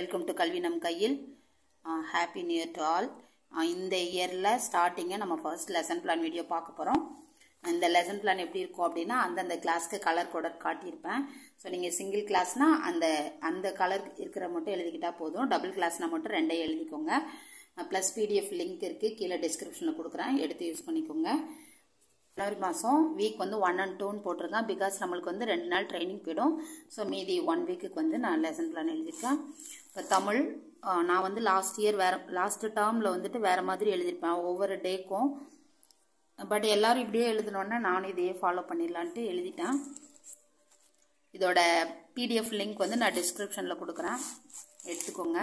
Welcome to கல்வி நம் கையில். Happy new year to all. இந்த இயரில் ஸ்டார்டிங்கை நம்ம ஃபர்ஸ்ட் லெசன் பிளான் வீடியோ பார்க்க போகிறோம். இந்த லெசன் பிளான் எப்படி இருக்கும் அப்படின்னா, அந்தந்த கிளாஸ்க்கு கலர் கோடட் காட்டியிருப்பேன். ஸோ நீங்கள் சிங்கிள் கிளாஸ்னால் அந்த கலர் இருக்கிற மட்டும் எழுதிக்கிட்டால் போதும். டபுள் கிளாஸ்னால் மட்டும் ரெண்டையும் எழுதிக்கோங்க. ப்ளஸ் பிடிஎஃப் லிங்க் இருக்குது, கீழே டிஸ்கிரிப்ஷனில் கொடுக்குறேன், எடுத்து யூஸ் பண்ணிக்கோங்க. ஜனவரி மாதம் வீக் 1 and 2 போட்டிருக்கேன். பிகாஸ் நம்மளுக்கு 2 நாள் ட்ரைனிங் போயிடும். ஸோ மீதி 1 வீக்குக்கு நான் லெசன் பிளான் எழுதியிருக்கேன். இப்போ தமிழ் நான் லாஸ்ட் இயர் லாஸ்ட் டேர்மில் வேறு மாதிரி எழுதியிருப்பேன் ஒவ்வொரு டேக்கும். பட் எல்லாரும் இப்படியே எழுதணுன்னா நானும் இதையே ஃபாலோ பண்ணிடலான்ட்டு எழுதிட்டேன். இதோட பிடிஎஃப் லிங்க் நான் டிஸ்கிரிப்ஷனில் கொடுக்குறேன், எடுத்துக்கோங்க.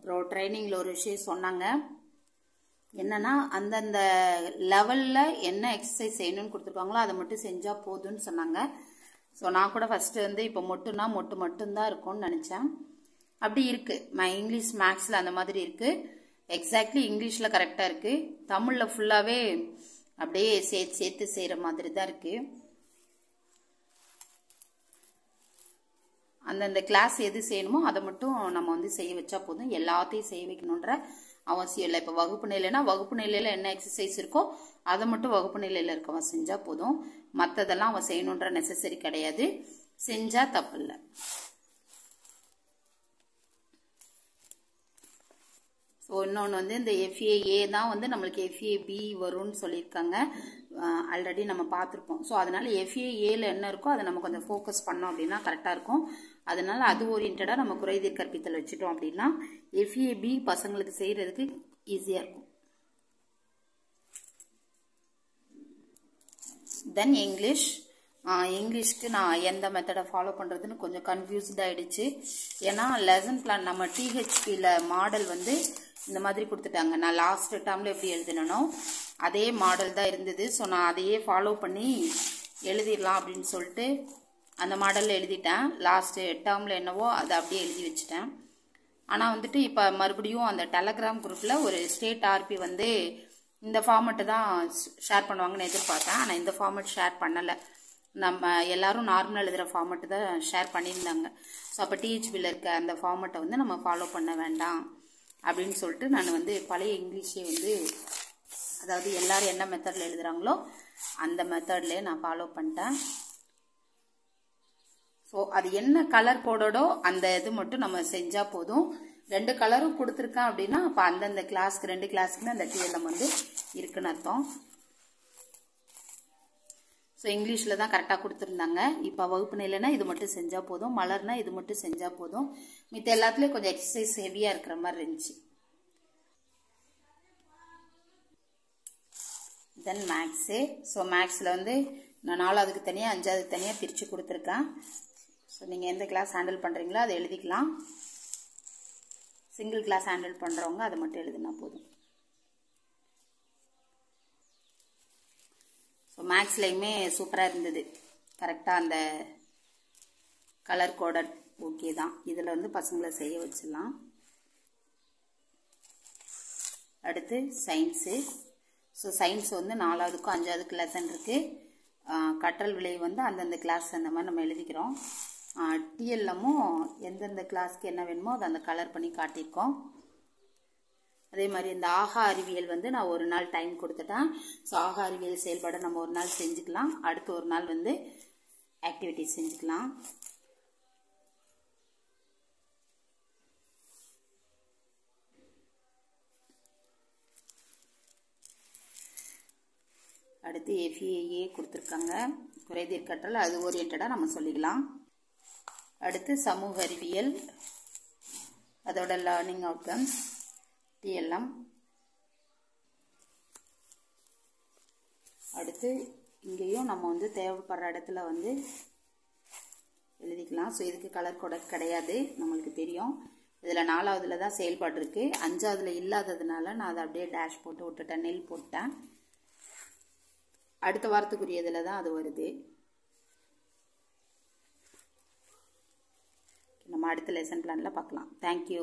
அப்புறம் ட்ரைனிங்கில் ஒரு விஷயம் சொன்னாங்க, என்னன்னா அந்தந்த லெவலில் என்ன எக்ஸசைஸ் செய்யணும்னு கொடுத்துருக்காங்களோ அதை மட்டும் செஞ்சால் போதும்னு சொன்னாங்க. ஸோ நான் கூட ஃபஸ்ட்டு இப்போ மொட்டுனா மொட்டு மட்டும்தான் இருக்கும்னு நினச்சேன். அப்படி இருக்குது. இங்கிலீஷ் மேக்ஸில் அந்த மாதிரி இருக்குது. எக்ஸாக்ட்லி இங்கிலீஷில் கரெக்டாக இருக்குது. தமிழில் ஃபுல்லாகவே அப்படியே சேர்த்து செய்கிற மாதிரி தான் இருக்குது. அந்தந்த கிளாஸ் எது செய்யணுமோ அதை மட்டும் நம்ம செய்ய வச்சா போதும். எல்லாத்தையும் செய்ய வைக்கணுன்ற அவசியம் இல்லை. இப்போ வகுப்பு நிலைனா வகுப்பு நிலையில் என்ன எக்ஸசைஸ் இருக்கோ அதை மட்டும் வகுப்பு நிலையில் இருக்கவன் செஞ்சால் போதும். மற்றதெல்லாம் அவன் செய்யணுன்ற நெசசரி கிடையாது. செஞ்சால் தப்பு இல்லை. ஸோ இன்னொன்று இந்த எஃப்ஏஏ தான் நம்மளுக்கு எஃப்ஏபி வரும்னு சொல்லியிருக்காங்க. ஆல்ரெடி நம்ம பார்த்துருப்போம். ஸோ அதனால எஃப்ஏஏல என்ன இருக்கோ அதை நம்ம கொஞ்சம் ஃபோக்கஸ் பண்ணோம் அப்படின்னா கரெக்டாக இருக்கும். அதனால அது ஓரியன்டாக நம்ம குறைதீர் கற்பித்தல் வச்சுட்டோம் அப்படின்னா எஃப்ஏபி பசங்களுக்கு செய்கிறதுக்கு ஈஸியாக இருக்கும். தென் இங்கிலீஷ்க்கு நான் எந்த மெத்தடை ஃபாலோ பண்ணுறதுன்னு கொஞ்சம் கன்ஃபியூஸ்ட் ஆகிடுச்சு. ஏன்னா லெசன் பிளான் நம்ம டிஹெச்பியில் மாடல் இந்த மாதிரி கொடுத்துட்டாங்க. நான் லாஸ்ட் டேர்மில் எப்படி எழுதினோ அதே மாடல் தான் இருந்தது. ஸோ நான் அதையே ஃபாலோ பண்ணி எழுதிடலாம் அப்படின்னு சொல்லிட்டு அந்த மாடலில் எழுதிட்டேன். லாஸ்ட் டேர்மில் என்னவோ அதை அப்படியே எழுதி வச்சுட்டேன். ஆனால் இப்போ மறுபடியும் அந்த டெலகிராம் குரூப்பில் ஒரு ஸ்டேட் ஆர்பி இந்த ஃபார்மெட்டு தான் ஷேர் பண்ணுவாங்கன்னு எதிர்பார்த்தேன். ஆனால் இந்த ஃபார்மெட் ஷேர் பண்ணலை. நம்ம எல்லாரும் நார்மல் எழுதுகிற ஃபார்மெட்டு தான் ஷேர் பண்ணியிருந்தாங்க. ஸோ அப்போ டிஹெச்பியில் இருக்க அந்த ஃபார்மெட்டை நம்ம ஃபாலோ பண்ண வேண்டாம் அப்படின்னு சொல்லிட்டு நான் பழைய இங்கிலீஷே அதாவது எல்லாரும் என்ன மெத்தடில் எழுதுகிறாங்களோ அந்த மெத்தட்லேயே நான் ஃபாலோ பண்ணிட்டேன். ஸோ அது என்ன கலர் கோடோடோ அந்த இது மட்டும் நம்ம செஞ்சால் போதும். 2 கலரும் கொடுத்துருக்கேன் அப்படின்னா அப்போ அந்தந்த கிளாஸ்க்கு 2 கிளாஸுக்குமே அந்த டிஎல்எம் இருக்குன்னு அர்த்தம். ஸோ இங்கிலீஷில் தான் கரெக்டாக கொடுத்துருந்தாங்க. இப்போ வகுப்பு நிலைனா இது மட்டும் செஞ்சால் போதும், மலர்னா இது மட்டும் செஞ்சால் போதும். மித்த எல்லாத்துலேயும் கொஞ்சம் எக்ஸசைஸ் ஹெவியாக இருக்கிற மாதிரி இருந்துச்சு. தென் மேக்ஸு. ஸோ மேக்ஸில் நான் 4ஆவதுக்கு தனியாக 5ஆவதுக்கு தனியாக பிரித்து கொடுத்துருக்கேன். ஸோ நீங்கள் எந்த கிளாஸ் ஹேண்டில் பண்ணுறீங்களோ அதை எழுதிக்கலாம். சிங்கிள் கிளாஸ் ஹேண்டில் பண்ணுறவங்க அதை மட்டும் எழுதினா போதும். ஸோ மேக்ஸ்லையுமே சூப்பராக இருந்தது. கரெக்டாக அந்த கலர் கோடட் ஓகே தான். இதில் பசங்களை செய்ய வச்சிடலாம். அடுத்து சயின்ஸு. ஸோ சயின்ஸ் 4ஆவதுக்கும் 5ஆவதுக்கு லெசன் இருக்குது. கற்றல் விளைவு அந்தந்த கிளாஸ் அந்த மாதிரி நம்ம எழுதிக்கிறோம். டிஎல்எம்மும் எந்தெந்த கிளாஸ்க்கு என்ன வேணுமோ அதை அந்த கலர் பண்ணி காட்டியிருக்கோம். அதே மாதிரி இந்த ஆகா அறிவியல் நான் ஒரு நாள் டைம் கொடுத்துட்டேன். ஸோ ஆகா அறிவியல் செயல்பாடு நம்ம ஒரு நாள் செஞ்சுக்கலாம். அடுத்து ஒரு நாள் ஆக்டிவிட்டி செஞ்சுக்கலாம். அடுத்து எஃப்ஏஏ கொடுத்துருக்காங்க, குறைதீர் கற்றல், அது ஓரியன்டாக நம்ம சொல்லிக்கலாம். அடுத்து சமூக அறிவியல், அதோட லேர்னிங் அவுட்கம்ஸ் டிஎல்எம். அடுத்து இங்கேயும் நம்ம தேவைப்படுற இடத்துல எழுதிக்கலாம். ஸோ இதுக்கு கலர் கோடட் கிடையாது, நம்மளுக்கு தெரியும். இதில் 4ஆவதுல தான் செயல்பாடு இருக்குது. 5ஆவதுல இல்லாததுனால நான் அதை அப்படியே டேஷ் போட்டு விட்டுட்டேன், நெல் போட்டேன். அடுத்த வாரத்துக்குரியதில் தான் அது வருது. நம்ம அடுத்த லெசன் பிளானில் பார்க்கலாம். தேங்க்யூ.